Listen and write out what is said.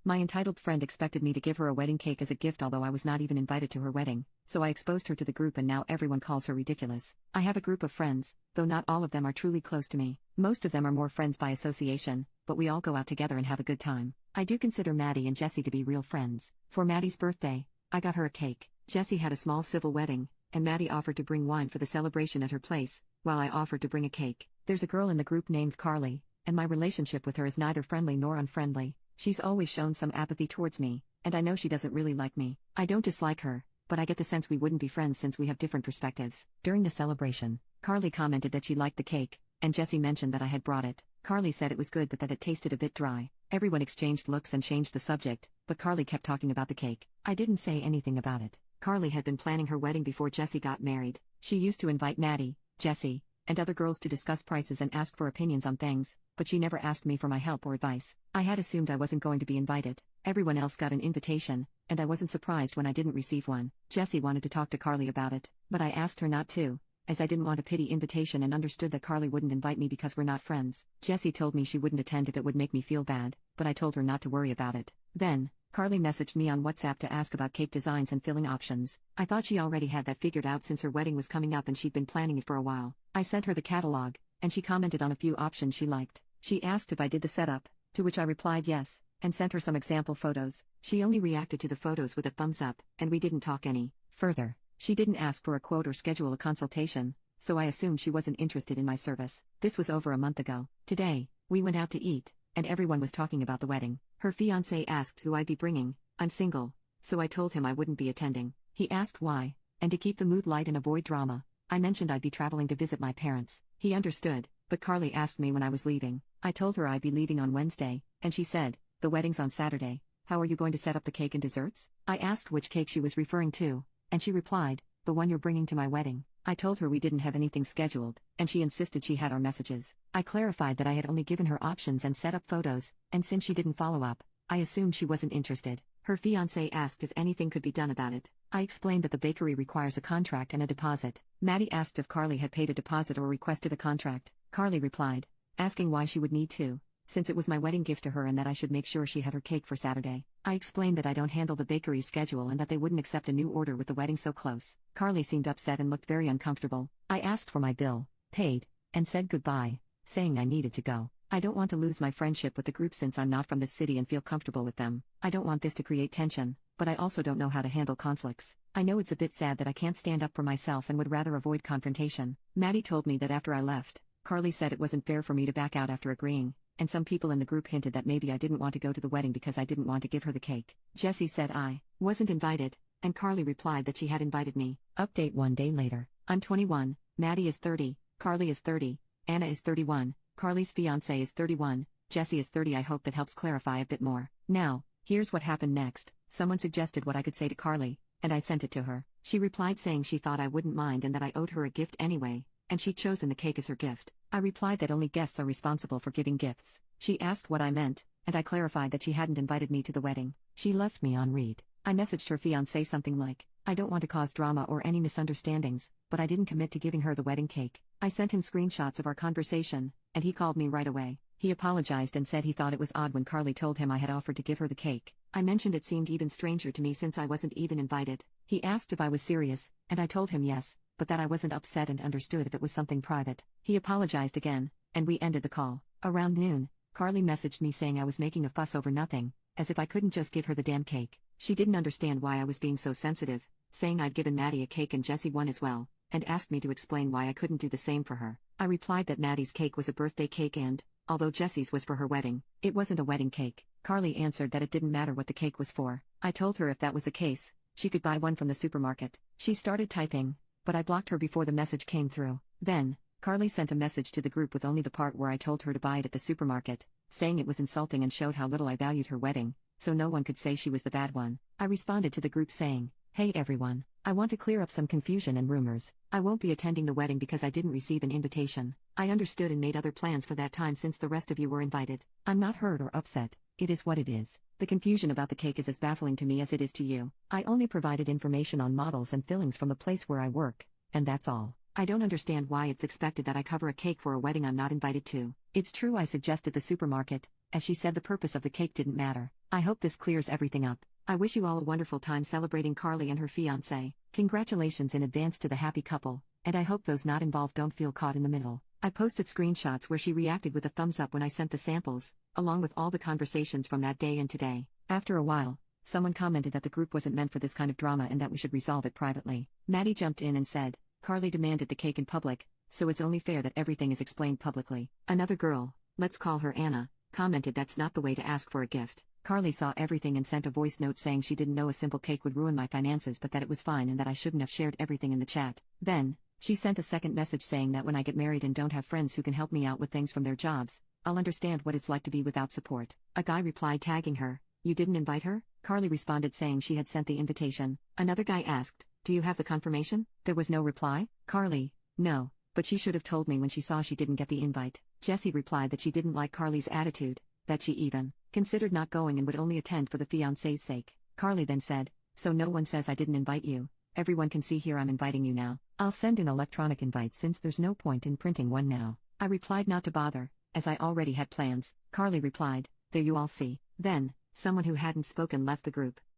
My entitled friend expected me to give her a wedding cake as a gift, although I was not even invited to her wedding, so I exposed her to the group and now everyone calls her ridiculous. I have a group of friends, though not all of them are truly close to me. Most of them are more friends by association, but we all go out together and have a good time. I do consider Maddie and Jessie to be real friends. For Maddie's birthday, I got her a cake. Jessie had a small civil wedding, and Maddie offered to bring wine for the celebration at her place, while I offered to bring a cake. There's a girl in the group named Carly, and my relationship with her is neither friendly nor unfriendly. She's always shown some apathy towards me, and I know she doesn't really like me. I don't dislike her, but I get the sense we wouldn't be friends since we have different perspectives. During the celebration, Carly commented that she liked the cake, and Jessie mentioned that I had brought it. Carly said it was good but that it tasted a bit dry. Everyone exchanged looks and changed the subject, but Carly kept talking about the cake. I didn't say anything about it. Carly had been planning her wedding before Jessie got married. She used to invite Maddie, Jessie, and other girls to discuss prices and ask for opinions on things, but she never asked me for my help or advice. I had assumed I wasn't going to be invited. Everyone else got an invitation, and I wasn't surprised when I didn't receive one. Jessie wanted to talk to Carly about it, but I asked her not to, as I didn't want a pity invitation and understood that Carly wouldn't invite me because we're not friends. Jessie told me she wouldn't attend if it would make me feel bad, but I told her not to worry about it. Then, Carly messaged me on WhatsApp to ask about cake designs and filling options. I thought she already had that figured out since her wedding was coming up and she'd been planning it for a while. I sent her the catalog, and she commented on a few options she liked. She asked if I did the setup, to which I replied yes, and sent her some example photos. She only reacted to the photos with a thumbs up, and we didn't talk any further. She didn't ask for a quote or schedule a consultation, so I assumed she wasn't interested in my service. This was over a month ago. Today, we went out to eat, and everyone was talking about the wedding. Her fiancé asked who I'd be bringing. I'm single, so I told him I wouldn't be attending. He asked why, and to keep the mood light and avoid drama, I mentioned I'd be traveling to visit my parents. He understood, but Carly asked me when I was leaving. I told her I'd be leaving on Wednesday, and she said, "The wedding's on Saturday. How are you going to set up the cake and desserts?" I asked which cake she was referring to, and she replied, "The one you're bringing to my wedding." I told her we didn't have anything scheduled, and she insisted she had our messages. I clarified that I had only given her options and set up photos, and since she didn't follow up, I assumed she wasn't interested. Her fiancé asked if anything could be done about it. I explained that the bakery requires a contract and a deposit. Maddie asked if Carly had paid a deposit or requested a contract. Carly replied, asking why she would need to, since it was my wedding gift to her and that I should make sure she had her cake for Saturday. I explained that I don't handle the bakery's schedule and that they wouldn't accept a new order with the wedding so close. Carly seemed upset and looked very uncomfortable. I asked for my bill, paid, and said goodbye, saying I needed to go. I don't want to lose my friendship with the group since I'm not from this city and feel comfortable with them. I don't want this to create tension, but I also don't know how to handle conflicts. I know it's a bit sad that I can't stand up for myself and would rather avoid confrontation. Maddie told me that after I left, Carly said it wasn't fair for me to back out after agreeing, and some people in the group hinted that maybe I didn't want to go to the wedding because I didn't want to give her the cake. Jessie said I wasn't invited, and Carly replied that she had invited me. Update 1 day later. I'm 21, Maddie is 30, Carly is 30, Anna is 31, Carly's fiancé is 31, Jessie is 30. I hope that helps clarify a bit more. Now, here's what happened next. Someone suggested what I could say to Carly, and I sent it to her. She replied saying she thought I wouldn't mind and that I owed her a gift anyway, and she'd chosen the cake as her gift. I replied that only guests are responsible for giving gifts. She asked what I meant, and I clarified that she hadn't invited me to the wedding. She left me on read. I messaged her fiancé something like, "I don't want to cause drama or any misunderstandings, but I didn't commit to giving her the wedding cake." I sent him screenshots of our conversation, and he called me right away. He apologized and said he thought it was odd when Carly told him I had offered to give her the cake. I mentioned it seemed even stranger to me since I wasn't even invited. He asked if I was serious, and I told him yes, but that I wasn't upset and understood if it was something private. He apologized again, and we ended the call. Around noon, Carly messaged me saying I was making a fuss over nothing, as if I couldn't just give her the damn cake. She didn't understand why I was being so sensitive, saying I'd given Maddie a cake and Jessie one as well, and asked me to explain why I couldn't do the same for her. I replied that Maddie's cake was a birthday cake and, although Jessie's was for her wedding, it wasn't a wedding cake. Carly answered that it didn't matter what the cake was for. I told her if that was the case, she could buy one from the supermarket. She started typing, but I blocked her before the message came through. Then, Carly sent a message to the group with only the part where I told her to buy it at the supermarket, saying it was insulting and showed how little I valued her wedding, so no one could say she was the bad one. I responded to the group saying, "Hey everyone, I want to clear up some confusion and rumors. I won't be attending the wedding because I didn't receive an invitation. I understood and made other plans for that time since the rest of you were invited. I'm not hurt or upset. It is what it is. The confusion about the cake is as baffling to me as it is to you. I only provided information on models and fillings from the place where I work, and that's all. I don't understand why it's expected that I cover a cake for a wedding I'm not invited to." It's true I suggested the supermarket, as she said the purpose of the cake didn't matter. I hope this clears everything up. I wish you all a wonderful time celebrating Carly and her fiancé. Congratulations in advance to the happy couple, and I hope those not involved don't feel caught in the middle. I posted screenshots where she reacted with a thumbs up when I sent the samples, along with all the conversations from that day and today. After a while, someone commented that the group wasn't meant for this kind of drama and that we should resolve it privately. Maddie jumped in and said, Carly demanded the cake in public, so it's only fair that everything is explained publicly. Another girl, let's call her Anna, commented that's not the way to ask for a gift. Carly saw everything and sent a voice note saying she didn't know a simple cake would ruin my finances but that it was fine and that I shouldn't have shared everything in the chat. Then, she sent a second message saying that when I get married and don't have friends who can help me out with things from their jobs, I'll understand what it's like to be without support. A guy replied tagging her, "You didn't invite her?" Carly responded saying she had sent the invitation. Another guy asked, "Do you have the confirmation?" There was no reply. Carly, "No, but she should have told me when she saw she didn't get the invite." Jessie replied that she didn't like Carly's attitude, that she even considered not going and would only attend for the fiancé's sake. Carly then said, "So no one says I didn't invite you. Everyone can see here I'm inviting you now. I'll send an electronic invite since there's no point in printing one now." I replied not to bother, as I already had plans. Carly replied, "There you all see." Then, someone who hadn't spoken left the group.